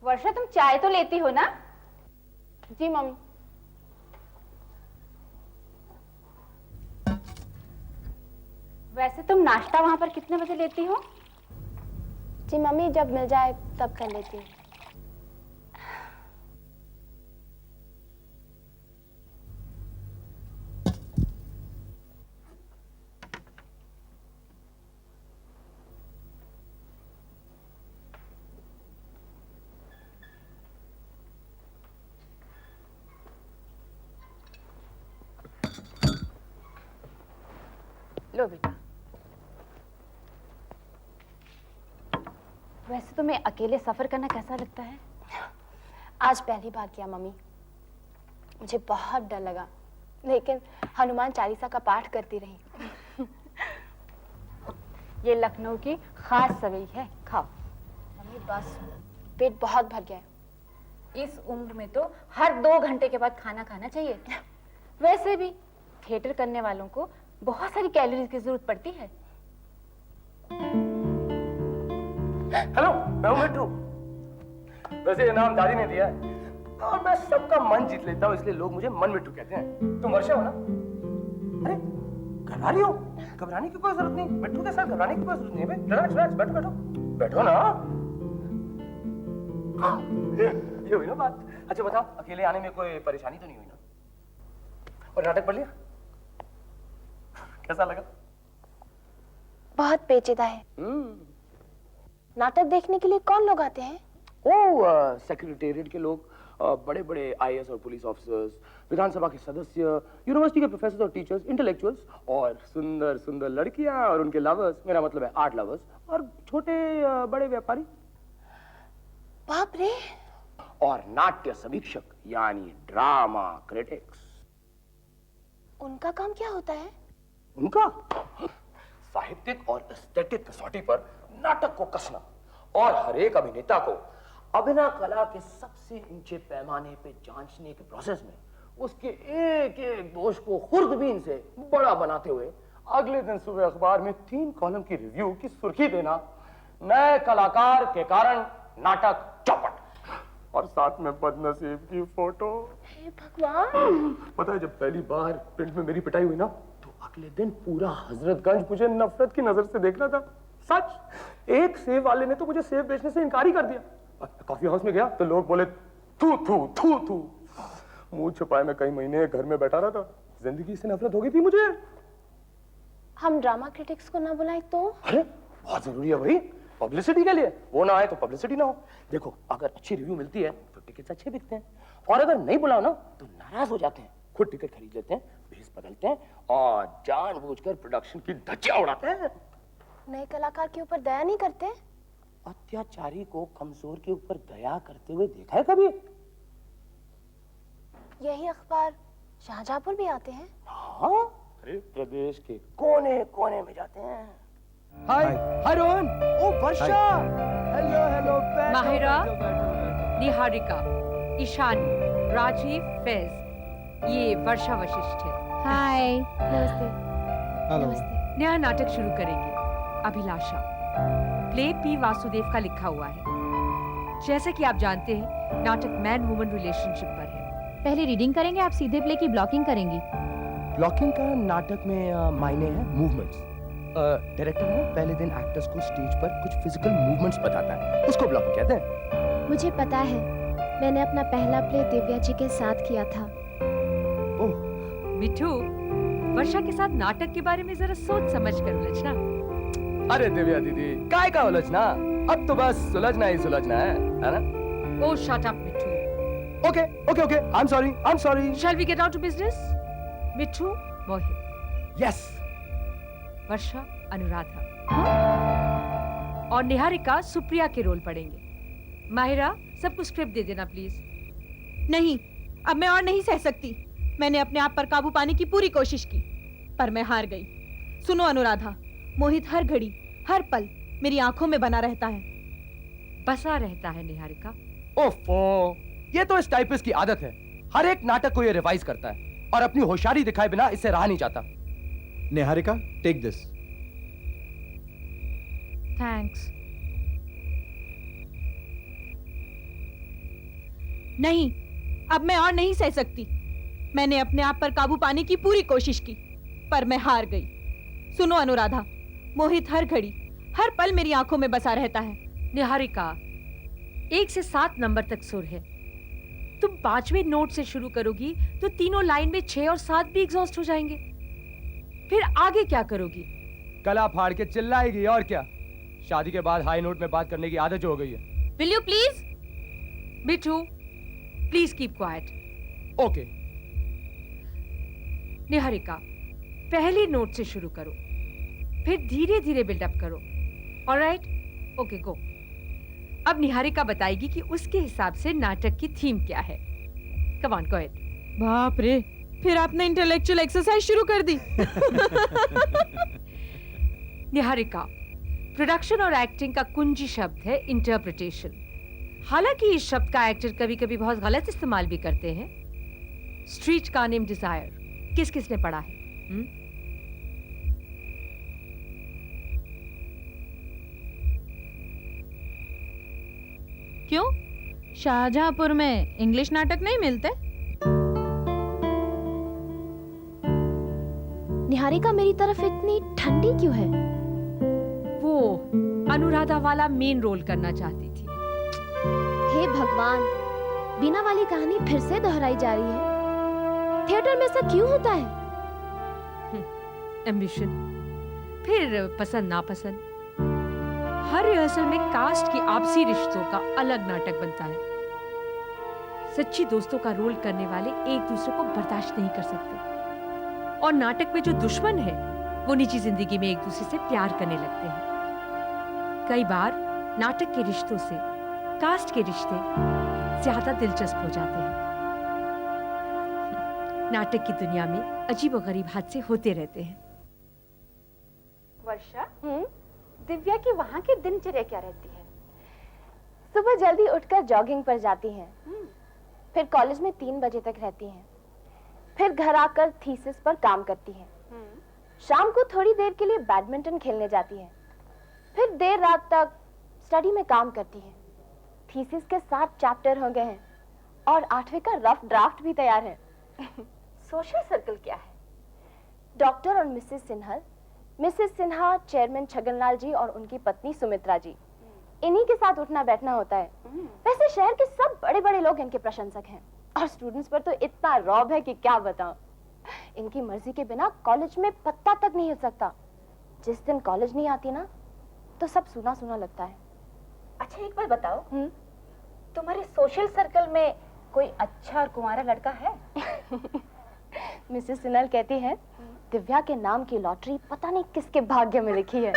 वर्षा, तुम चाय तो लेती हो ना? जी मम्मी। वैसे तुम नाश्ता वहां पर कितने बजे लेती हो? जी मम्मी, जब मिल जाए तब कर लेती हूँ। लो बेटा। वैसे तुम्हें अकेले सफर करना कैसा लगता है? आज पहली बार किया मम्मी, मुझे बहुत डर लगा, लेकिन हनुमान चालीसा का पाठ करती रही। ये लखनऊ की खास सवई है, खाओ। मम्मी बस, पेट बहुत भर गया है। इस उम्र में तो हर 2 घंटे के बाद खाना खाना चाहिए। वैसे भी थिएटर करने वालों को बहुत सारी कैलोरीज की जरूरत पड़ती है। हेलो, मैं हूं मिट्टू। वैसे ये नाम दादी ने दिया है और मैं सबका मन जीत लेता हूँ, इसलिए लोग मुझे मन मिट्टू कहते हैं। तुम वर्षा हो ना? अरे घबरा रही हो? घबराने की कोई जरूरत नहीं, मिट्टू के साथ घबराने की कोई जरूरत नहीं है। रिलैक्स रिलैक्स, बैठो बैठो बैठो ना। ये हुई ना बात। अच्छा बताओ, अकेले आने में कोई परेशानी तो नहीं हुई ना? और नाटक पढ़ लिया? कैसा लगा? बहुत पेचीदा है। नाटक देखने के लिए कौन लोग आते हैं? सेक्रेटेरिएट के लोग, बड़े बड़े आईएएस और पुलिस ऑफिसर्स, विधानसभा के सदस्य, यूनिवर्सिटी के प्रोफेसर और टीचर्स, इंटेलेक्चुअल्स, और सुंदर सुंदर लड़कियां और उनके लवर्स, मेरा मतलब है आर्ट लवर्स, और छोटे बड़े व्यापारी। बाप रे। और नाट्य समीक्षक यानी ड्रामा क्रिटिक्स। उनका काम क्या होता है? उनका साहित्यिक और एस्थेटिक कसौटी पर नाटक को कसना और हर एक अभिनेता को अभिनय कला के सबसे ऊंचे पैमाने पे जांचने के प्रोसेस में उसके एक एक दोष को खुर्दबीन से बड़ा बनाते हुए अगले दिन सुबह अखबार में 3 कॉलम की रिव्यू की सुर्खी देना। नए कलाकार के कारण नाटक चौपट, और साथ में बदनसीब की फोटो। हे भगवान। पता है, जब पहली बार प्रिंट में मेरी पिटाई हुई ना, तो अगले दिन पूरा हजरतगंज मुझे नफरत की नजर से देखना था। सच, एक सेब वाले ने तो मुझे सेब बेचने से इनकार ही कर दिया। कॉफी हाउस में गया तो लोग बोले थू थू थू थू। मुंह छुपाए मैं कई महीने घर में बैठा रहा था, जिंदगी से नफरत हो गई थी मुझे। हम ड्रामा क्रिटिक्स को ना बुलाए तो? अरे बहुत जरूरी है भाई, पब्लिसिटी के लिए। वो ना आए तो पब्लिसिटी ना हो। देखो, अगर अच्छी रिव्यू मिलती है तो टिकट्स अच्छे बिकते हैं, और अगर नहीं बुलाओ ना तो नाराज हो जाते हैं, खुद टिकट खरीद लेते हैं, भेस बदलते हैं और जानबूझकर प्रोडक्शन की धज्जियां उड़ाते हैं। नए कलाकार के ऊपर दया नहीं करते? अत्याचारी को कमजोर के ऊपर दया करते हुए देखा है कभी? यही अखबार शाहजहांपुर भी आते हैं? हाँ, अरे प्रदेश के कोने कोने में जाते हैं। Hi hi Rohan. Oh Varsha. Hello hello. Mahira, Niharika, Ishani, Rajeev, Faiz, ये वर्षा वशिष्ठ है। हाय। नमस्ते। नमस्ते। नया नाटक शुरू करेंगे, अभिलाषा। प्ले पी वासुदेव का लिखा हुआ है। जैसे कि आप जानते हैं, नाटक मैन वुमन रिलेशनशिप पर है। पहले रीडिंग करेंगे, आप सीधे प्ले की ब्लॉकिंग करेंगी। ब्लॉकिंग का नाटक में मायने है मूवमेंट्स। डायरेक्टर है ना, पहले दिन एक्टर्स को स्टेज पर कुछ फिजिकल मूवमेंट्स बताता है, उसको ब्लॉकिंग कहते हैं। मुझे पता है, मैंने अपना पहला प्ले दिव्या जी के साथ किया था। ओह, मिठू, वर्षा के साथ नाटक के बारे में जरा सोच समझ कर उलझना। अरे दिव्या दीदी, काय का उलझना, अब तो बस सुलझना ही सुलझना है ना? Oh, shut up, Mithu. Okay okay okay, I am sorry. Shall we get down to business? Mithu, Mohit, yes. Varsha, Anuradha, और निहारिका सुप्रिया के रोल पढ़ेंगे। माहिरा, सबको स्क्रिप्ट दे देना प्लीज। नहीं, अब मैं और नहीं सह सकती। मैंने अपने आप पर काबू पाने की पूरी कोशिश की, पर मैं हार गई। सुनो अनुराधा, मोहित हर घड़ी, हर पल मेरी आंखों में बना रहता है। बसा रहता है निहारिका। ओफो, ये तो इस टाइपिस्ट की आदत है। हर एक नाटक को ये रिवाइज करता है और अपनी होशियारी दिखाए बिना इससे रहा नहीं जाता। Niharika, take this. थैंक्स। नहीं, अब मैं और नहीं सह सकती। मैंने अपने आप पर काबू पाने की पूरी कोशिश की, पर मैं हार गई। सुनो अनुराधा, मोहित हर घड़ी, हर पल मेरी आंखों में बसा रहता है। निहारिका, 1 से 7 नंबर तक सुर है। तुम 5वें नोट से शुरू करोगी तो तीनों लाइन में 6 और 7 भी एग्जॉस्ट हो जाएंगे। फिर आगे क्या करोगी? गला फाड़ के चिल्लाएगी और क्या। शादी के बाद हाई नोट में बात करने की आदत जो हो गई है। Will you please? Mithu, please keep quiet. Okay. Niharika, पहले नोट से शुरू करो, फिर धीरे धीरे बिल्डअप करो। ऑलराइट? ओके, गो। अब निहारिका बताएगी कि उसके हिसाब से नाटक की थीम क्या है। Come on, go ahead. बाप रे, फिर आपने इंटेलेक्चुअल एक्सरसाइज शुरू कर दी। निहारिका, प्रोडक्शन और एक्टिंग का कुंजी शब्द है इंटरप्रिटेशन। हालांकि इस शब्द का एक्टर कभी कभी बहुत गलत इस्तेमाल भी करते हैं। स्ट्रीट का नेम डिजायर किस किस ने पढ़ा है? क्यों, शाहजहांपुर में इंग्लिश नाटक नहीं मिलते? निहारिका मेरी तरफ इतनी ठंडी क्यों है? वो अनुराधा वाला मेन रोल करना चाहती थी। हे भगवान, बीना वाली कहानी फिर से दोहराई जा रही है। थिएटर में ऐसा क्यों होता है? एम्बिशन, फिर पसंद नापसंद। हर रिहर्सल में कास्ट की आपसी रिश्तों का अलग नाटक बनता है। सच्ची दोस्तों का रोल करने वाले एक दूसरे को बर्दाश्त नहीं कर सकते, और नाटक में जो दुश्मन है वो निजी जिंदगी में एक दूसरे से प्यार करने लगते हैं। कई बार नाटक के रिश्तों से कास्ट के रिश्ते ज्यादा दिलचस्प हो जाते हैं। नाटक की दुनिया में अजीबोगरीब हादसे होते रहते हैं। वर्षा, दिव्या की वहाँ की दिनचर्या क्या रहती है? सुबह जल्दी उठकर जॉगिंग पर जाती हैं, फिर कॉलेज में 3 बजे तक रहती हैं, फिर घर आकर थीसिस पर काम करती हैं, शाम को थोड़ी देर के लिए बैडमिंटन खेलने जाती हैं, फिर देर रात तक स्टडी में काम करती हैं। थीसिस के 7 चैप्टर हो गए हैं और 8वें का रफ ड्राफ्ट भी तैयार है। सोशल सर्कल क्या है? डॉक्टर और मिसेस सिन्हा, चेयरमैन छगनलाल जी और उनकी पत्नी सुमित्रा जी, इन्हीं के साथ उठना बैठना होता है। वैसे शहर के सब बड़े बड़े लोग इनके प्रशंसक हैं, और स्टूडेंट्स पर तो इतना रौब है कि क्या बताऊं। इनकी मर्जी के बिना कॉलेज में पत्ता तक नहीं हिल सकता। जिस दिन कॉलेज नहीं आती ना, तो सब सुना सुना लगता है। अच्छा, एक बात बताओ, तुम्हारे सोशल सर्कल में कोई अच्छा और कुंवारा लड़का है? मिसेस सिन्हा कहती है, दिव्या के नाम की लॉटरी पता नहीं किसके भाग्य में लिखी है।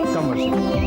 कम वर्षा।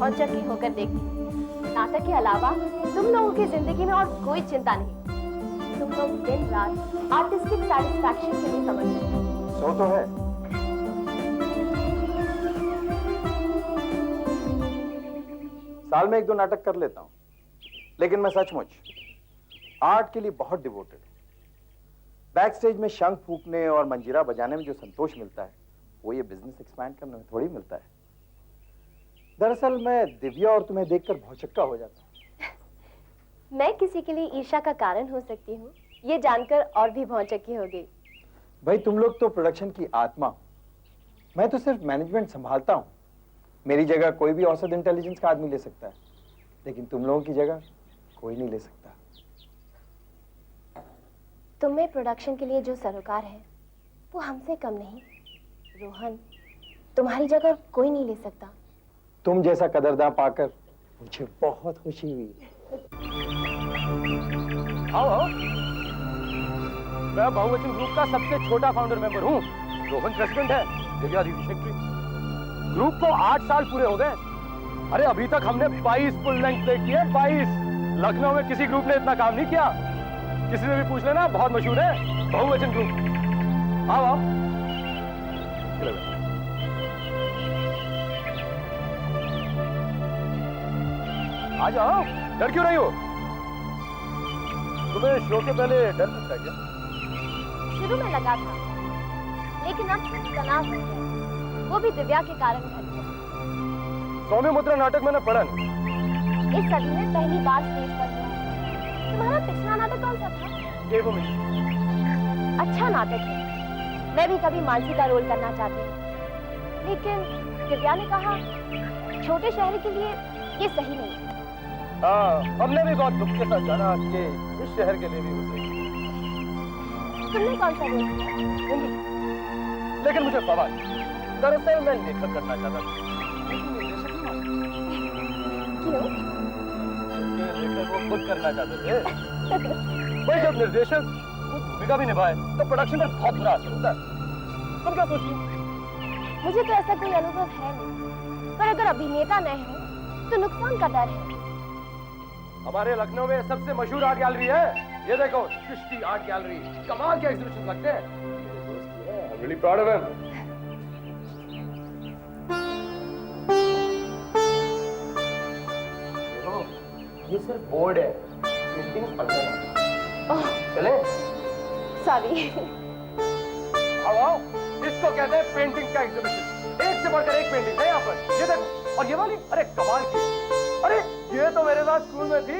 औचकी होकर देखती। नाटक के अलावा तुम लोगों की जिंदगी में और कोई चिंता नहीं। तुम लोग दिन रात आर्टिस्टिक सैटिस्फैक्शन के लिए समझते हो। शो तो है। साल में 1-2 नाटक कर लेता हूं, लेकिन मैं सचमुच आर्ट के लिए बहुत डिवोटेड हूं। बैक स्टेज में शंख फूंकने और मंजीरा बजाने में जो संतोष मिलता है वो ये बिजनेस एक्सपैंड करने में थोड़ी मिलता है। दरअसल मैं दिव्या और तुम्हें देखकर भौचक्का हो जाता हूं। मैं किसी के लिए ईर्ष्या का कारण हो सकती हूँ, ये जानकर और भी भौचक्की हो गई। भाई तुम लोग तो प्रोडक्शन की आत्मा हो, मैं तो सिर्फ मैनेजमेंट संभालता हूँ। मेरी जगह कोई भी औसत इंटेलिजेंस का आदमी ले सकता है, लेकिन तुम लोगों की जगह कोई नहीं ले सकता। तुम्हें प्रोडक्शन के लिए जो सरोकार है वो हमसे कम नहीं। रोहन, तुम्हारी जगह कोई नहीं ले सकता। तुम जैसा कदरदान पाकर मुझे बहुत खुशी हुई। आओ आओ। मैं बहुवचन ग्रुप का सबसे छोटा फाउंडर मेंबर हूँ। रोहन प्रेसिडेंट है, दिव्या दीदी सेक्रेटरी। ग्रुप को 8 साल पूरे हो गए। अरे अभी तक हमने 22 फुल लेंथ प्ले किए, 22। लखनऊ में किसी ग्रुप ने इतना काम नहीं किया। किसी से भी पूछ लेना, बहुत मशहूर है बहुवचन ग्रुप। आओ आओ। आ जाओ, डर क्यों रही हो? तुम्हें शो के पहले डर लगता है क्या? शुरू में लगा था, लेकिन अब सिर्फ तनाव हो गया, वो भी दिव्या के कारण घट गया। सौम्य मुद्रा नाटक मैंने पढ़ा। इस सदी में पहली बार स्टेज पर हुआ। तुम्हारा पिछला नाटक कौन सा था? देवभूमि। अच्छा नाटक है, मैं भी कभी मानसी का रोल करना चाहती हूँ, लेकिन दिव्या ने कहा छोटे शहर के लिए ये सही नहीं है। हाँ, हमने भी बहुत दुख के साथ जाना कि इस शहर के लिए भी उसे। तुमने कौन सा रोल किया? लेकिन मुझे पता नहीं। दरअसल मैं लेखक करना चाहता था, लेकिन निर्देशक नहीं माना। क्यों? क्योंकि लेखक वो खुद करना चाहते थे। भाई जब निर्देशक खुद भूमिका भी निभाए तो प्रोडक्शन पर बहुत बुरा असर होता है। तुम क्या सोचती हो? मुझे तो ऐसा कोई अनुभव है नहीं, पर अगर अभिनेता न हो तो नुकसान का डर है। हमारे लखनऊ में सबसे मशहूर आर्ट गैलरी है, ये देखो सृष्टि आर्ट गैलरी। कमाल के एग्जीबिशन लगते हैं। मेरे दोस्त की है, I'm really proud of him। देखो, ये सिर्फ बोर्ड है, पेंटिंग अंदर है। चले? सॉरी। आओ आओ, इसको कहते हैं पेंटिंग का एग्जीबिशन। एक से बढ़कर एक पेंटिंग है यहाँ पर। ये देखो, और ये वाली, अरे कमाल की है। अरे ये तो मेरे साथ स्कूल में थी।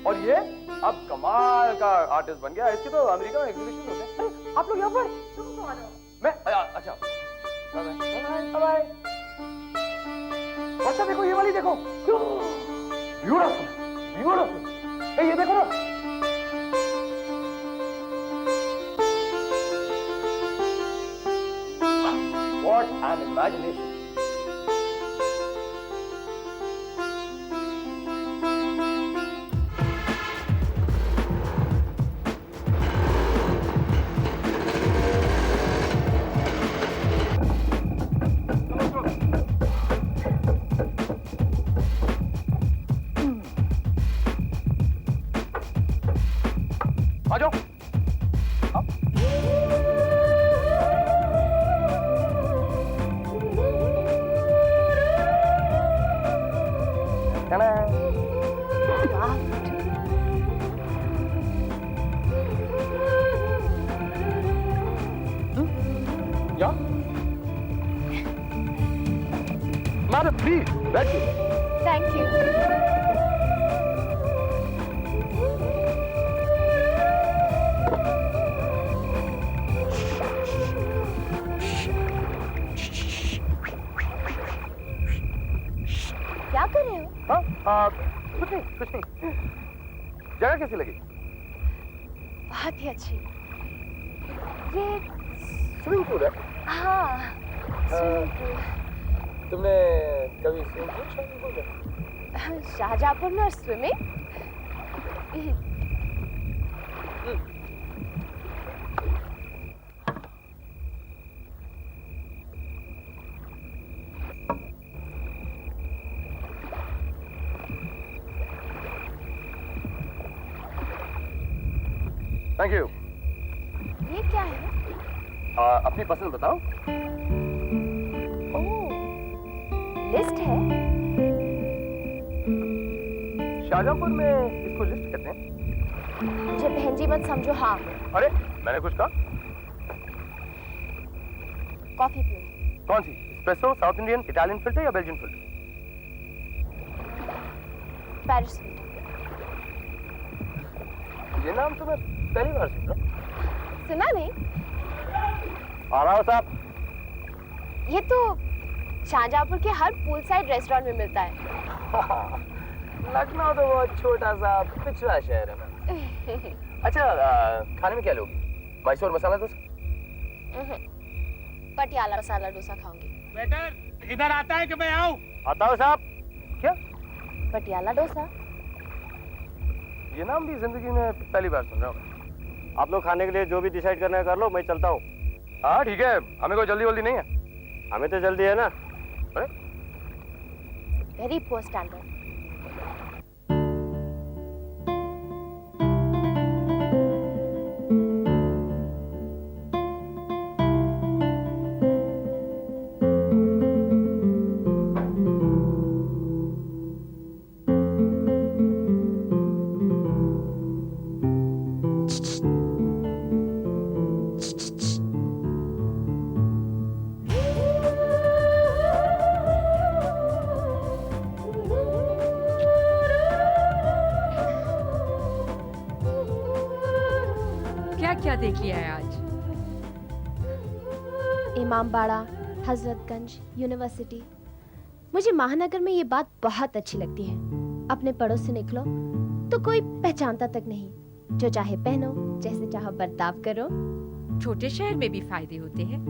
और ये अब कमाल का आर्टिस्ट बन गया। इसके तो अमेरिका में एग्जीबिशन होते हैं। अरे आप लोग यहाँ पर? मैं अच्छा बाय। अच्छा देखो ये वाली देखो, ब्यूटीफुल ब्यूटीफुल। ये देखो ना, व्हाट एन इमेजिनेशन। आ जाओ। Yeah? Madam, please, thank you. Thank you. क्या कर रहे हो? हाँ, कुछ नहीं। जगह कैसी लगी? बहुत ही अच्छी। ये स्विमिंग पूल है। हाँ, स्विमिंग पूल। तुमने कभी स्विमिंग पूल है? शाहजहांपुर में स्विमिंग? Thank you. ये क्या है? अपनी पसंद बताओ। ओह, लिस्ट है। शाहजहांपुर में इसको लिस्ट कहते हैं। मुझे बहन जी मत समझो। हाँ, अरे मैंने कुछ कहा? कॉफी पियो। कौन सी? Espresso, south Indian, Italian filter या बेल्जियन फिल्टर? पेरिस। ये नाम तो मैं पहली बार सुन रहा हूँ। सुना नहीं? आ रहा हो साहब। ये तो शाहजहांपुर के हर पूल साइड रेस्टोरेंट में मिलता है। लखनऊ तो बहुत छोटा सा पिछड़ा शहर है ना। अच्छा, खाने में क्या लोगी? मैसूर मसाला डोसा? पटियाला मसाला डोसा खाऊंगी। वेटर, इधर आता है कि मैं आऊं? आता हो साहब। क्या? पटियाला डोसा। ये नाम भी जिंदगी में पहली बार सुन रहा हूँ। आप लोग खाने के लिए जो भी डिसाइड करना है कर लो, मैं चलता हूँ। हाँ ठीक है, हमें कोई जल्दी वल्दी नहीं है। हमें तो जल्दी है ना। अरे वेरी पुअर स्टैंडर्ड। क्या क्या देख लिया है आज? इमामबाड़ा, हजरतगंज, यूनिवर्सिटी। मुझे महानगर में ये बात बहुत अच्छी लगती है। अपने पड़ोस से निकलो तो कोई पहचानता तक नहीं। जो चाहे पहनो, जैसे चाहो बर्ताव करो। छोटे शहर में भी फायदे होते हैं,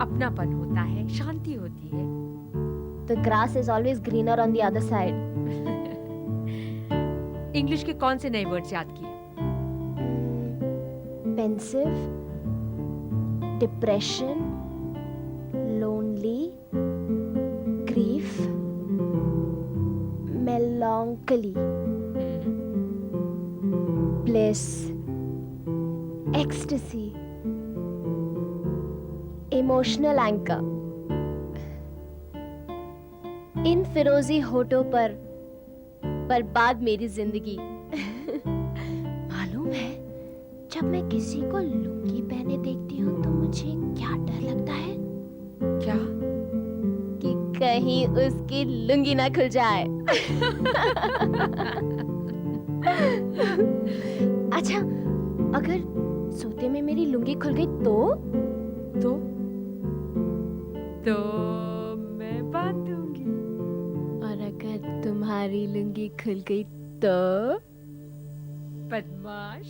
अपनापन होता है, शांति होती है। The grass is always greener on the other side. English के कौन से नए वर्ड्स याद किए? Pensive, depression, lonely, grief, melancholy, bliss, ecstasy, emotional anchor. इन फिरोजी होठों पर बर्बाद मेरी जिंदगी। मालूम है, जब मैं किसी को लुंगी पहने देखती हूँ तो मुझे क्या डर लगता है? क्या? कि कहीं उसकी लुंगी ना खुल जाए। अच्छा, अगर सोते में मेरी लुंगी खुल गई तो मैं बांध दूंगी। और अगर तुम्हारी लुंगी खुल गई तो बदमाश।